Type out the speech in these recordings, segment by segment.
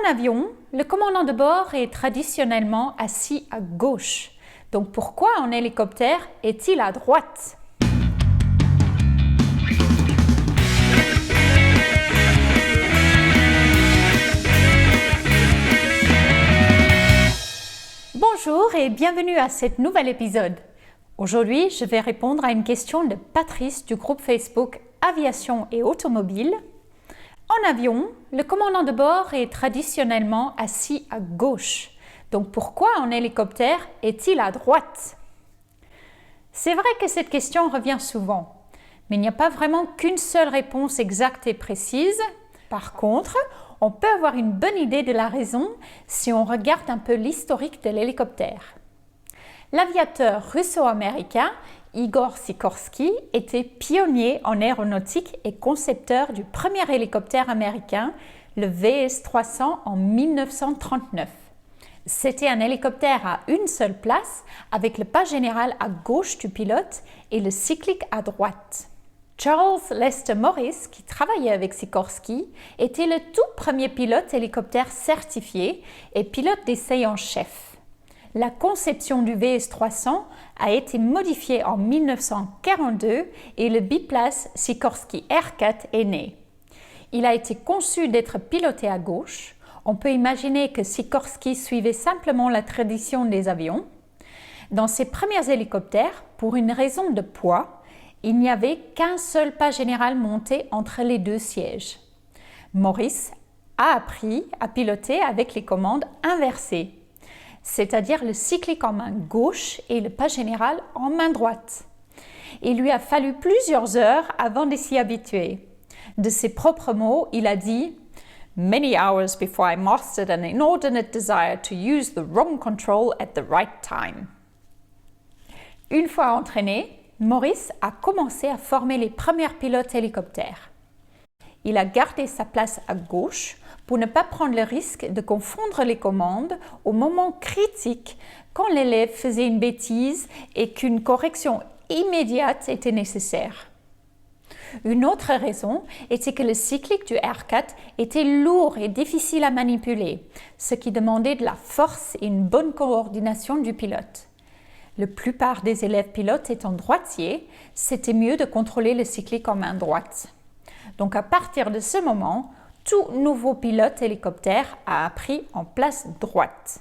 En avion, le commandant de bord est traditionnellement assis à gauche. Donc pourquoi en hélicoptère est-il à droite? Bonjour et bienvenue à cet nouvel épisode. Aujourd'hui, je vais répondre à une question de Patrice du groupe Facebook Aviation et Automobile. En avion, le commandant de bord est traditionnellement assis à gauche. Donc pourquoi en hélicoptère est-il à droite? C'est vrai que cette question revient souvent, mais il n'y a pas vraiment qu'une seule réponse exacte et précise. Par contre, on peut avoir une bonne idée de la raison si on regarde un peu l'historique de l'hélicoptère. L'aviateur russo-américain Igor Sikorsky était pionnier en aéronautique et concepteur du premier hélicoptère américain, le VS-300 en 1939. C'était un hélicoptère à une seule place avec le pas général à gauche du pilote et le cyclique à droite. Charles Lester Morris, qui travaillait avec Sikorsky, était le tout premier pilote hélicoptère certifié et pilote d'essai en chef. La conception du VS-300 a été modifiée en 1942 et le biplace Sikorsky Aircat est né. Il a été conçu d'être piloté à gauche. On peut imaginer que Sikorsky suivait simplement la tradition des avions. Dans ses premiers hélicoptères, pour une raison de poids, il n'y avait qu'un seul pas général monté entre les deux sièges. Morris a appris à piloter avec les commandes inversées, c'est-à-dire le cyclique en main gauche et le pas général en main droite. Il lui a fallu plusieurs heures avant de s'y habituer. De ses propres mots, il a dit « Many hours before I mastered an inordinate desire to use the wrong control at the right time ». Une fois entraîné, Morris a commencé à former les premiers pilotes hélicoptères. Il a gardé sa place à gauche pour ne pas prendre le risque de confondre les commandes au moment critique quand l'élève faisait une bêtise et qu'une correction immédiate était nécessaire. Une autre raison était que le cyclique du Aircat était lourd et difficile à manipuler, ce qui demandait de la force et une bonne coordination du pilote. La plupart des élèves pilotes étant droitiers, c'était mieux de contrôler le cyclique en main droite. Donc à partir de ce moment, tout nouveau pilote hélicoptère a appris en place droite.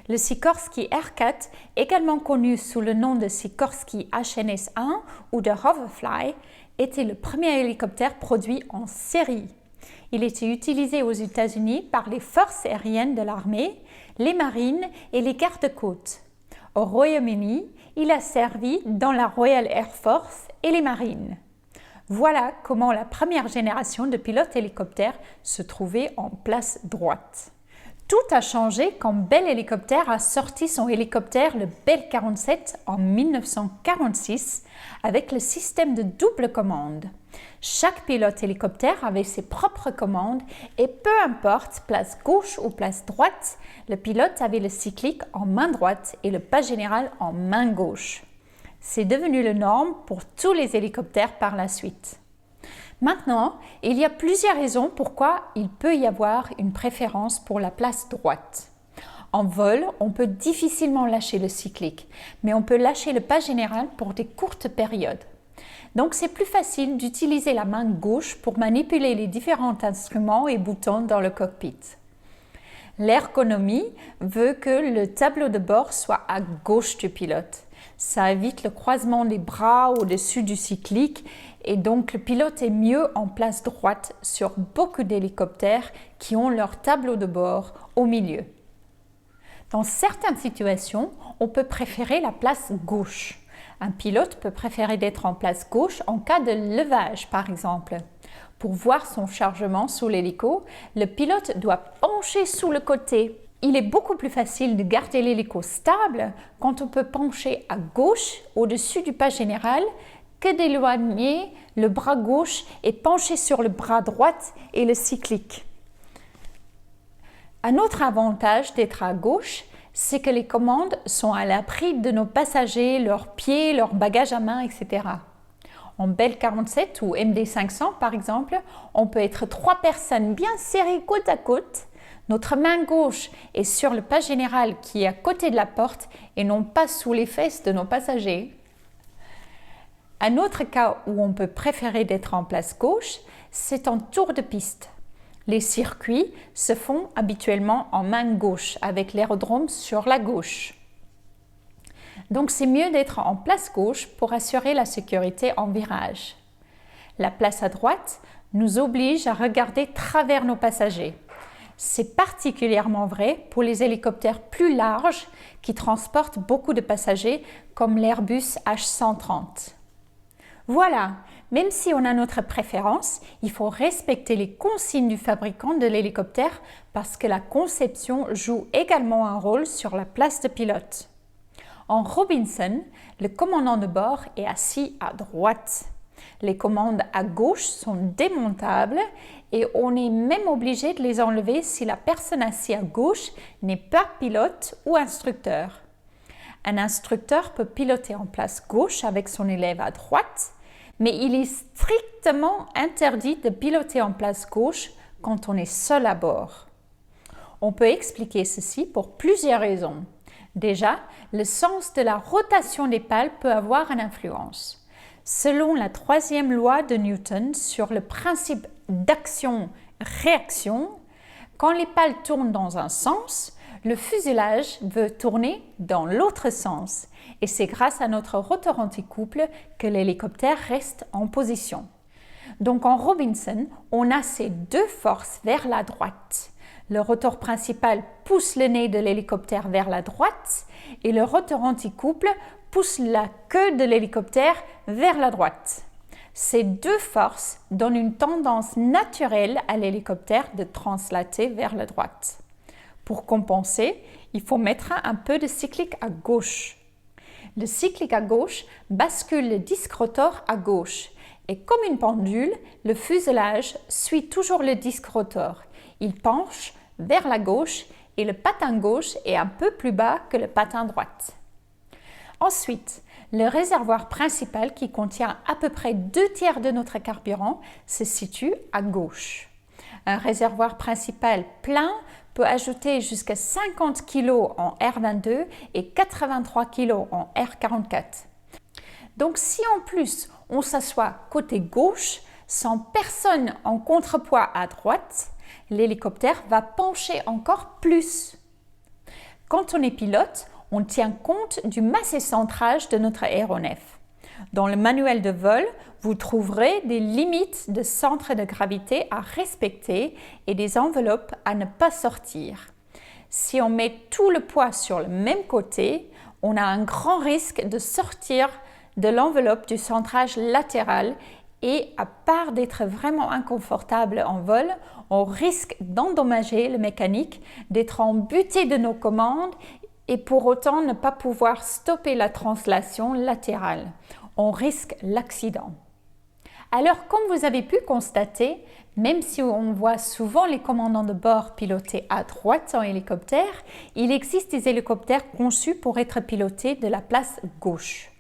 Le Sikorsky Aircat, également connu sous le nom de Sikorsky HNS-1 ou de Hoverfly, était le premier hélicoptère produit en série. Il était utilisé aux États-Unis par les forces aériennes de l'armée, les marines et les gardes-côtes. Au Royaume-Uni, il a servi dans la Royal Air Force et les marines. Voilà comment la première génération de pilotes hélicoptères se trouvait en place droite. Tout a changé quand Bell Hélicoptère a sorti son hélicoptère, le Bell 47, en 1946 avec le système de double commande. Chaque pilote hélicoptère avait ses propres commandes et peu importe place gauche ou place droite, le pilote avait le cyclique en main droite et le pas général en main gauche. C'est devenu la norme pour tous les hélicoptères par la suite. Maintenant, il y a plusieurs raisons pourquoi il peut y avoir une préférence pour la place droite. En vol, on peut difficilement lâcher le cyclique, mais on peut lâcher le pas général pour des courtes périodes. Donc c'est plus facile d'utiliser la main gauche pour manipuler les différents instruments et boutons dans le cockpit. L'ergonomie veut que le tableau de bord soit à gauche du pilote. Ça évite le croisement des bras au-dessus du cyclique et donc le pilote est mieux en place droite sur beaucoup d'hélicoptères qui ont leur tableau de bord au milieu. Dans certaines situations, on peut préférer la place gauche. Un pilote peut préférer d'être en place gauche en cas de levage, par exemple. Pour voir son chargement sous l'hélico, le pilote doit pencher sous le côté. Il est beaucoup plus facile de garder l'hélico stable quand on peut pencher à gauche au-dessus du pas général que d'éloigner le bras gauche et pencher sur le bras droit et le cyclique. Un autre avantage d'être à gauche, c'est que les commandes sont à l'abri de nos passagers, leurs pieds, leurs bagages à main, etc. En Bell 47 ou MD 500 par exemple, on peut être 3 personnes bien serrées côte à côte Notre main gauche est sur le pas général qui est à côté de la porte et non pas sous les fesses de nos passagers. Un autre cas où on peut préférer d'être en place gauche, c'est en tour de piste. Les circuits se font habituellement en main gauche avec l'aérodrome sur la gauche. Donc c'est mieux d'être en place gauche pour assurer la sécurité en virage. La place à droite nous oblige à regarder travers nos passagers. C'est particulièrement vrai pour les hélicoptères plus larges qui transportent beaucoup de passagers comme l'Airbus H130. Voilà, même si on a notre préférence, il faut respecter les consignes du fabricant de l'hélicoptère parce que la conception joue également un rôle sur la place de pilote. En Robinson, le commandant de bord est assis à droite. Les commandes à gauche sont démontables et on est même obligé de les enlever si la personne assise à gauche n'est pas pilote ou instructeur. Un instructeur peut piloter en place gauche avec son élève à droite, mais il est strictement interdit de piloter en place gauche quand on est seul à bord. On peut expliquer ceci pour plusieurs raisons. Déjà, le sens de la rotation des pales peut avoir une influence. Selon la troisième loi de Newton sur le principe d'action-réaction, quand les pales tournent dans un sens, le fuselage veut tourner dans l'autre sens et c'est grâce à notre rotor anticouple que l'hélicoptère reste en position. Donc en Robinson, on a ces deux forces vers la droite. Le rotor principal pousse le nez de l'hélicoptère vers la droite et le rotor anticouple pousse la queue de l'hélicoptère vers la droite. Ces deux forces donnent une tendance naturelle à l'hélicoptère de translater vers la droite. Pour compenser, il faut mettre un peu de cyclique à gauche. Le cyclique à gauche bascule le disque rotor à gauche et comme une pendule, le fuselage suit toujours le disque rotor. Il penche vers la gauche et le patin gauche est un peu plus bas que le patin droite. Ensuite, le réservoir principal qui contient à peu près 2/3 de notre carburant se situe à gauche. Un réservoir principal plein peut ajouter jusqu'à 50 kg en R22 et 83 kg en R44. Donc si en plus on s'assoit côté gauche, sans personne en contrepoids à droite, l'hélicoptère va pencher encore plus. Quand on est pilote, on tient compte du masse et centrage de notre aéronef. Dans le manuel de vol, vous trouverez des limites de centre de gravité à respecter et des enveloppes à ne pas sortir. Si on met tout le poids sur le même côté, on a un grand risque de sortir de l'enveloppe du centrage latéral et à part d'être vraiment inconfortable en vol, on risque d'endommager le mécanique, d'être embuté de nos commandes et pour autant ne pas pouvoir stopper la translation latérale. On risque l'accident. Alors, comme vous avez pu constater, même si on voit souvent les commandants de bord piloter à droite en hélicoptère, il existe des hélicoptères conçus pour être pilotés de la place gauche.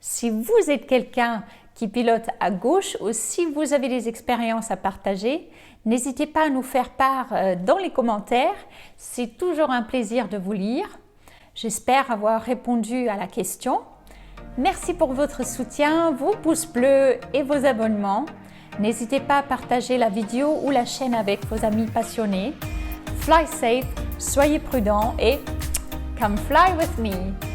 Si vous êtes quelqu'un qui pilote à gauche ou si vous avez des expériences à partager, n'hésitez pas à nous faire part dans les commentaires. C'est toujours un plaisir de vous lire. J'espère avoir répondu à la question. Merci pour votre soutien, vos pouces bleus et vos abonnements. N'hésitez pas à partager la vidéo ou la chaîne avec vos amis passionnés. Fly safe, soyez prudents et come fly with me!